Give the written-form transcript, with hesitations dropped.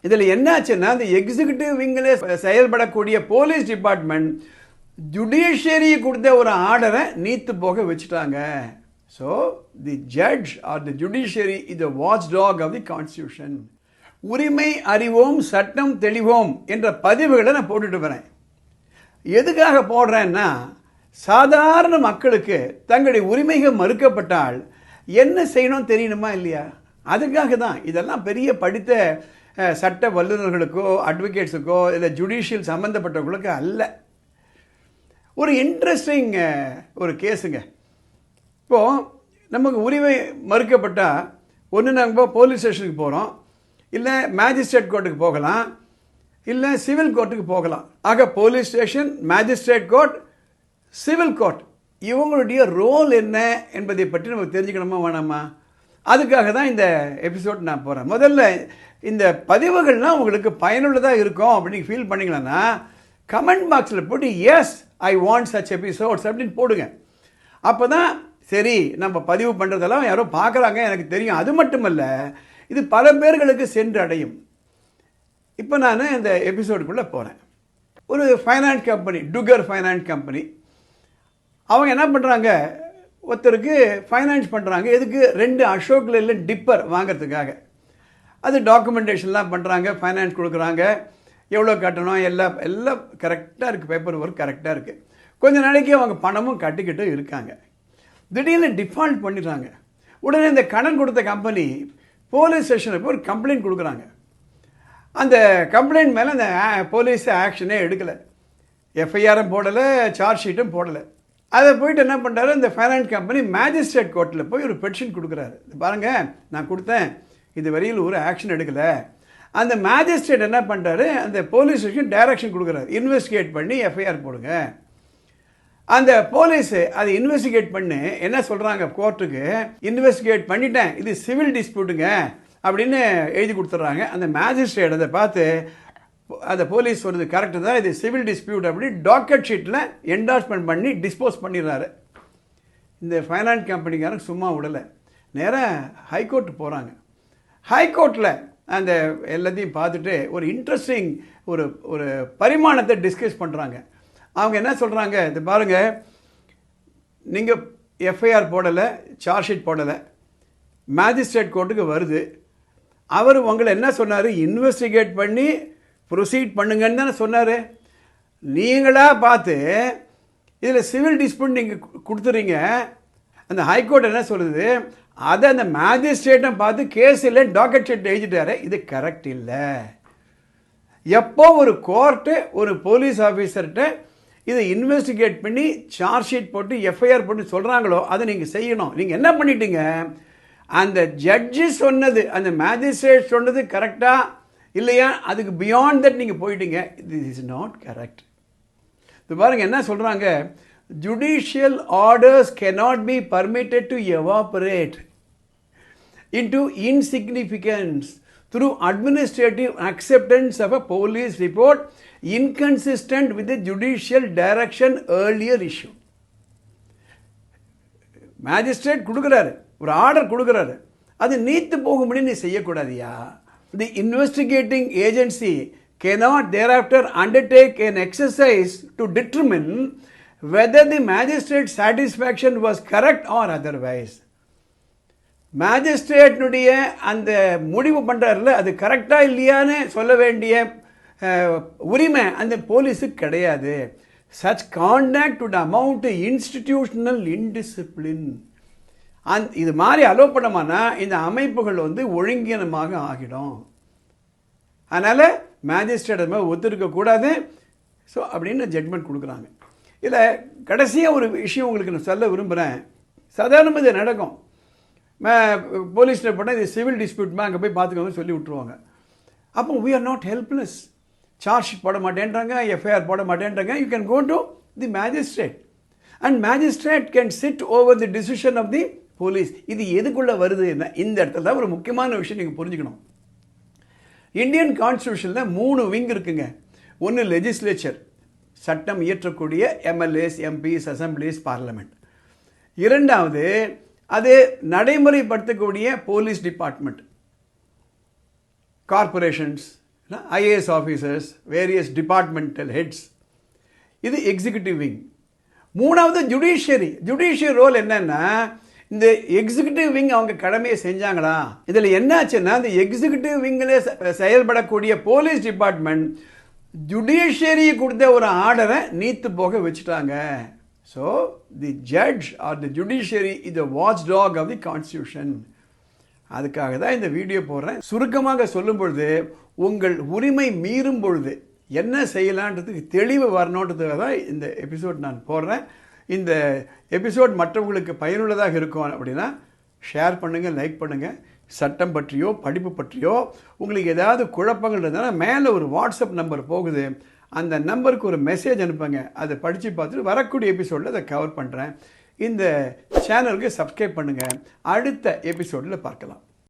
இதில் என்னாச்சுன்னா இந்த எக்ஸிக்யூட்டிவ் விங்கில் செயல்படக்கூடிய போலீஸ் டிபார்ட்மெண்ட் ஜுடிஷியரி கொடுத்த ஒரு ஆர்டரை நீத்து போக வச்சுட்டாங்க. So the judge or the judiciary is the watchdog of the constitution. உரிமை அறிவோம் சட்டம் தெளிவோம் என்ற பதிவுகளை நான் போட்டுட்டு வரேன். எதுக்காக போடுறேன்னா, சாதாரண மக்களுக்கு தங்களுடைய உரிமைகள் மறுக்கப்பட்டால் என்ன செய்யணும் தெரியணுமா இல்லையா? அதுக்காக தான். இதெல்லாம் பெரிய படித்த சட்ட வல்லுநர்களுக்கோ அட்வொகேட்ஸுக்கோ இல்லை ஜுடிஷியல் சம்மந்தப்பட்டவர்களுக்கு அல்ல. ஒரு இன்ட்ரெஸ்டிங் ஒரு கேஸுங்க. இப்போது நமக்கு உரிமை மறுக்கப்பட்டால் ஒன்று நாங்கள் போலீஸ் ஸ்டேஷனுக்கு போகிறோம், இல்லை மேஜிஸ்ட்ரேட் கோர்ட்டுக்கு போகலாம், இல்லை சிவில் கோர்ட்டுக்கு போகலாம். ஆக police station, magistrate court, civil court இவங்களுடைய ரோல் என்ன என்பதை பற்றி நமக்கு தெரிஞ்சுக்கணுமா வேணாமா? அதுக்காக தான் இந்த எபிசோட் நான் போகிறேன். முதல்ல இந்த பதிவுகள்லாம் உங்களுக்கு பயனுள்ளதாக இருக்கும் அப்படின்னு ஃபீல் பண்ணிங்களன்னா கமெண்ட் பாக்ஸில் போட்டு yes I want such episodes அப்படின்னு போடுங்க. அப்போ தான் சரி நம்ம பதிவு பண்ணுறதெல்லாம் யாரோ பார்க்குறாங்க எனக்கு தெரியும். அது மட்டுமல்ல, இது பல பேர்களுக்கு சென்று அடையும். இப்போ நான் இந்த எபிசோடுக்குள்ளே போகிறேன். ஒரு ஃபைனான்ஸ் கம்பெனி, டுகர் ஃபைனான்ஸ் கம்பெனி, அவங்க என்ன பண்ணுறாங்க, ஒருத்தருக்கு ஃபைனான்ஸ் பண்ணுறாங்க. எதுக்கு? 2 அசோக் லேலண்ட் டிப்பர் வாங்கிறதுக்காக. அது டாக்குமெண்டேஷன்லாம் பண்ணுறாங்க, ஃபைனான்ஸ் கொடுக்குறாங்க, எவ்வளோ கட்டணும் எல்லாம் கரெக்டாக இருக்குது, பேப்பர் ஒர்க் கரெக்டாக இருக்குது. கொஞ்ச நாளைக்கு அவங்க பணமும் கட்டிக்கிட்டு இருக்காங்க. திடீர்னு டிஃபால்ட் பண்ணிடுறாங்க. உடனே இந்த கடன் கொடுத்த கம்பெனி போலீஸ் ஸ்டேஷனில் போய் ஒரு கம்ப்ளைண்ட் கொடுக்குறாங்க. அந்த கம்ப்ளைண்ட் மேலே அந்த போலீஸ் ஆக்ஷனே எடுக்கலை, எஃப்ஐஆரும் போடலை, சார்ஜ் ஷீட்டும் போடலை. அதை போயிட்டு என்ன பண்ணுறாரு, இந்த ஃபைனான்ஸ் கம்பெனி மேஜிஸ்ட்ரேட் கோர்ட்டில் போய் ஒரு பெட்டிஷன் கொடுக்குறாரு. பாருங்கள், நான் கொடுத்தேன், இது வரையில் ஒரு ஆக்ஷன் எடுக்கலை. அந்த மேஜிஸ்ட்ரேட் என்ன பண்ணுறாரு, அந்த போலீஸ் ஸ்டேஷன் டைரக்ஷன் கொடுக்குறாரு, இன்வெஸ்டிகேட் பண்ணி எஃப்ஐஆர் போடுங்க. அந்த போலீஸு அதை இன்வெஸ்டிகேட் பண்ணி என்ன சொல்கிறாங்க கோர்ட்டுக்கு, இன்வெஸ்டிகேட் பண்ணிட்டேன், இது சிவில் டிஸ்பியூட்டுங்க அப்படின்னு எழுதி கொடுத்துட்றாங்க. அந்த மேஜிஸ்ட்ரேட் அதை பார்த்து அந்த போலீஸ் சொல்கிறது கரெக்டு தான், இது சிவில் டிஸ்பியூட் அப்படி டாக்கெட் ஷீட்டில் என்டார்ஸ்மெண்ட் பண்ணி டிஸ்போஸ் பண்ணிடுறாரு. இந்த ஃபைனான்ஸ் கம்பெனிக்காரங்க சும்மா விடலை, நேராக ஹைகோர்ட்டு போகிறாங்க. ஹைகோர்ட்டில் அந்த எல்லாத்தையும் பார்த்துட்டு ஒரு இன்ட்ரெஸ்டிங் ஒரு பரிமாணத்தை டிஸ்கஸ் பண்ணுறாங்க. அவங்க என்ன சொல்கிறாங்க, இது பாருங்கள், நீங்கள் எஃப்ஐஆர் போடலை, சார்ஜ் ஷீட் போடலை, மேஜிஸ்ட்ரேட் கோர்ட்டுக்கு வருது. அவர் உங்களை என்ன சொன்னார், இன்வெஸ்டிகேட் பண்ணி ப்ரொசீட் பண்ணுங்கன்னு தானே சொன்னார். நீங்களாக பார்த்து இதில் சிவில் டிஸ்பியூட் நீங்கள் கொடுத்துறீங்க. அந்த ஹைகோர்ட் என்ன சொல்லுது, அதை அந்த மேஜிஸ்ட்ரேட்டை பார்த்து கேஸ் இல்லை டாக்கெட் ஷீட் எழுதிட்டாரு, இது கரெக்ட் இல்லை. எப்போ ஒரு கோர்ட்டு ஒரு போலீஸ் ஆஃபீஸர்கிட்ட இதை இன்வெஸ்டிகேட் பண்ணி சார்ஜ் ஷீட் போட்டு எஃப்ஐஆர் போட்டு சொல்கிறாங்களோ அதை நீங்கள் செய்யணும். நீங்கள் என்ன பண்ணிட்டீங்க, அந்த ஜட்ஜு சொன்னது, அந்த மேஜிஸ்ட்ரேட் சொன்னது கரெக்டாக இல்லையா, அதுக்கு பியாண்ட் தட் நீங்கள் போயிட்டீங்க. This is not correct. இது பாருங்கள் என்ன சொல்கிறாங்க, judicial orders cannot be permitted to evaporate into insignificance through administrative acceptance of a police report inconsistent with the judicial direction earlier issued. Magistrate கொடுக்குறாரு, ஒரு ஆர்டர் கொடுக்குறாரு, அது நீத்து போகும்படி நீ செய்யக்கூடாதியா. The investigating agency cannot thereafter undertake an exercise to determine whether the magistrate's satisfaction was correct or otherwise. மேஜிஸ்ட்ரேட்னுடைய அந்த முடிவு பண்ணுறாருல அது கரெக்டாக இல்லையான்னு சொல்ல வேண்டிய உரிமை அந்த போலீஸுக்கு கிடையாது. such conduct would amount to institutional indiscipline. இது மாதிரி அலோவ் பண்ணமானா இந்த அமைப்புகள் ஒழுங்கீனமாக ஆகிடும். அதனால் மேஜிஸ்ட்ரேட் அது மாதிரி ஒத்துருக்கக்கூடாது. ஸோ அப்படின்னு ஜட்மெண்ட் கொடுக்குறாங்க. இதில் கடைசியாக ஒரு விஷயம் உங்களுக்கு நான் சொல்ல விரும்புகிறேன். சாதாரணமாக இது நடக்கும், போலீஸில் போட்டால் இது சிவில் டிஸ்பியூட்மா, அங்கே போய் பார்த்துக்கோங்க சொல்லி விட்ருவாங்க. அப்போ we are not helpless. Charge sheet போட மாட்டேன்றாங்க, எஃப்ஐஆர் போட மாட்டேன்றாங்க. You can go to the magistrate and magistrate can sit over the decision of the police. இது எதுக்குள்ளே வருது என்ன, இந்த இடத்துல தான் ஒரு முக்கியமான விஷயம் நீங்கள் புரிஞ்சுக்கணும். இந்தியன் கான்ஸ்டியூஷனில் 3 விங் இருக்குங்க. ஒன்று லெஜிஸ்லேச்சர், சட்டம் இயற்றக்கூடிய எம்எல்ஏஸ், எம்பிஸ், அசம்பிளிஸ், பார்லமெண்ட். இரண்டாவது அது நடைமுறைப்படுத்தக்கூடிய police department, corporations, IAS officers, various departmental heads. இது எக்ஸிக்யூட்டிவ் விங். மூணாவது ஜுடிஷியரி. ஜுடிஷியரி ரோல் என்னன்னா, இந்த எக்ஸிக்யூட்டிவ் விங் அவங்க கடமையை செஞ்சாங்களா? இதில் என்னாச்சுன்னா, இந்த எக்ஸிக்யூட்டிவ் விங்கில் செயல்படக்கூடிய போலீஸ் டிபார்ட்மெண்ட் ஜுடிஷியரி கொடுத்த ஒரு ஆர்டரை நீத்து போக வச்சுட்டாங்க. So the judge or the judiciary is the watchdog of the constitution. அதுக்காக தான் இந்த வீடியோ போடுறேன். சுருக்கமாக சொல்லும் பொழுது, உங்கள் உரிமை மீறும் பொழுது என்ன செய்யலான்றதுக்கு தெளிவு வரணுன்றதுக்காக தான் இந்த எபிசோட் நான் போடுறேன். இந்த எபிசோட் மற்றவங்களுக்கு பயனுள்ளதாக இருக்கும் அப்படின்னா ஷேர் பண்ணுங்கள், லைக் பண்ணுங்கள். சட்டம் பற்றியோ படிப்பு பற்றியோ உங்களுக்கு ஏதாவது குழப்பங்கள் இருந்தாலும் மேலே ஒரு வாட்ஸ்அப் நம்பர் போகுது, அந்த நம்பருக்கு ஒரு மெசேஜ் அனுப்புங்க. அதை படித்து பார்த்துட்டு வரக்கூடிய எபிசோடில் அதை கவர் பண்ணுறேன். இந்த சேனலுக்கு சப்ஸ்கிரைப் பண்ணுங்கள். அடுத்த எபிசோடில் பார்க்கலாம்.